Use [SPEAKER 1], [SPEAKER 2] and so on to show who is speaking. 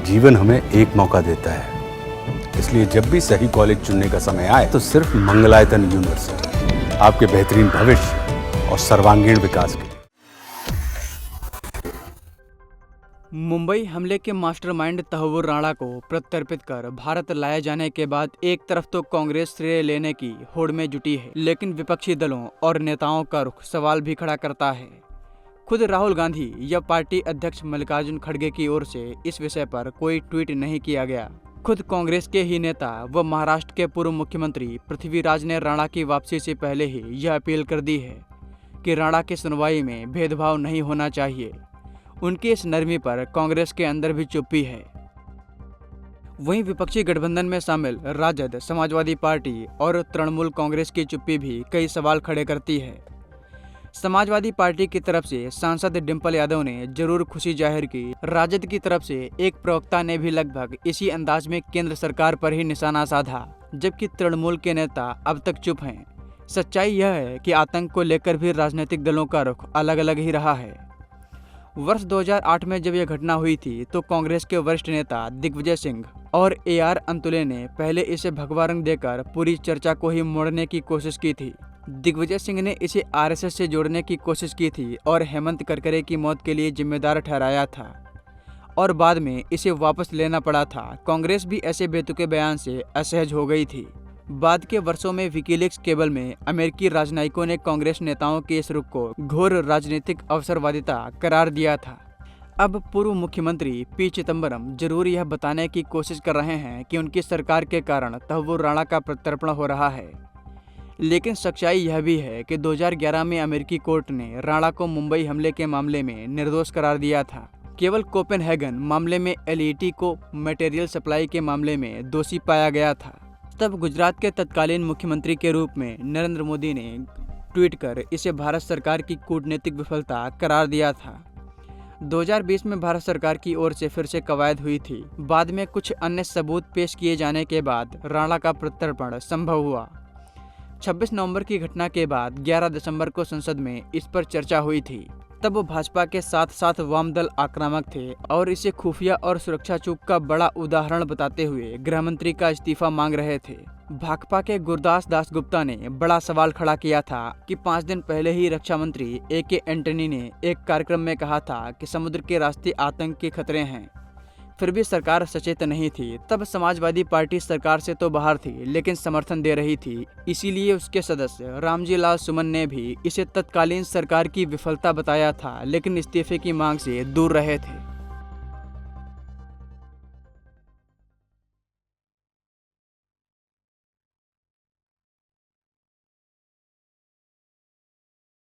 [SPEAKER 1] जीवन हमें एक मौका देता है, इसलिए जब भी सही कॉलेज चुनने का समय आए तो सिर्फ मंगलायतन यूनिवर्सिटी आपके बेहतरीन भविष्य और सर्वांगीण विकास के लिए।
[SPEAKER 2] मुंबई हमले के मास्टरमाइंड तहव्वुर राणा को प्रत्यर्पित कर भारत लाए जाने के बाद एक तरफ तो कांग्रेस श्रेय लेने की होड़ में जुटी है, लेकिन विपक्षी दलों और नेताओं का रुख सवाल भी खड़ा करता है। खुद राहुल गांधी या पार्टी अध्यक्ष मल्लिकार्जुन खड़गे की ओर से इस विषय पर कोई ट्वीट नहीं किया गया। खुद कांग्रेस के ही नेता व महाराष्ट्र के पूर्व मुख्यमंत्री पृथ्वीराज ने राणा की वापसी से पहले ही यह अपील कर दी है कि राणा की सुनवाई में भेदभाव नहीं होना चाहिए। उनकी इस नरमी पर कांग्रेस के अंदर भी चुप्पी है। वहीं विपक्षी गठबंधन में शामिल राजद, समाजवादी पार्टी और तृणमूल कांग्रेस की चुप्पी भी कई सवाल खड़े करती है। समाजवादी पार्टी की तरफ से सांसद डिंपल यादव ने जरूर खुशी जाहिर की। राजद की तरफ से एक प्रवक्ता ने भी लगभग इसी अंदाज में केंद्र सरकार पर ही निशाना साधा, जबकि तृणमूल के नेता अब तक चुप हैं। सच्चाई यह है कि आतंक को लेकर भी राजनीतिक दलों का रुख अलग अलग ही रहा है। वर्ष 2008 में जब यह घटना हुई थी तो कांग्रेस के वरिष्ठ नेता दिग्विजय सिंह और AR अंतुले ने पहले इसे भगवा रंग देकर पूरी चर्चा को ही मोड़ने की कोशिश की थी। दिग्विजय सिंह ने इसे RSS से जोड़ने की कोशिश की थी और हेमंत करकरे की मौत के लिए जिम्मेदार ठहराया था और बाद में इसे वापस लेना पड़ा था। कांग्रेस भी ऐसे बेतुके बयान से असहज हो गई थी। बाद के वर्षों में विकीलीक्स केबल में अमेरिकी राजनयिकों ने कांग्रेस नेताओं के इस रुख को घोर राजनीतिक अवसरवादिता करार दिया था। अब पूर्व मुख्यमंत्री P. चिदंबरम जरूर यह बताने की कोशिश कर रहे हैं कि उनकी सरकार के कारण तहव्वुर राणा का प्रत्यर्पण हो रहा है, लेकिन सच्चाई यह भी है कि 2011 में अमेरिकी कोर्ट ने राणा को मुंबई हमले के मामले में निर्दोष करार दिया था। केवल कोपेनहेगन मामले में LET को मटेरियल सप्लाई के मामले में दोषी पाया गया था। तब गुजरात के तत्कालीन मुख्यमंत्री के रूप में नरेंद्र मोदी ने ट्वीट कर इसे भारत सरकार की कूटनीतिक विफलता करार दिया था। 2020 में भारत सरकार की ओर से फिर से कवायद हुई थी। बाद में कुछ अन्य सबूत पेश किए जाने के बाद राणा का प्रत्यर्पण संभव हुआ। 26 नवंबर की घटना के बाद 11 दिसंबर को संसद में इस पर चर्चा हुई थी। तब भाजपा के साथ साथ वाम दल आक्रामक थे और इसे खुफिया और सुरक्षा चूक का बड़ा उदाहरण बताते हुए गृहमंत्री का इस्तीफा मांग रहे थे। भाकपा के गुरदास दास गुप्ता ने बड़ा सवाल खड़ा किया था कि 5 दिन पहले ही रक्षा मंत्री AK एंटनी ने एक कार्यक्रम में कहा था कि समुद्र के रास्ते आतंक के खतरे हैं, फिर भी सरकार सचेत नहीं थी। तब समाजवादी पार्टी सरकार से तो बाहर थी लेकिन समर्थन दे रही थी, इसीलिए उसके सदस्य रामजी लाल सुमन ने भी इसे तत्कालीन सरकार की विफलता बताया था, लेकिन इस्तीफे की मांग से दूर रहे थे।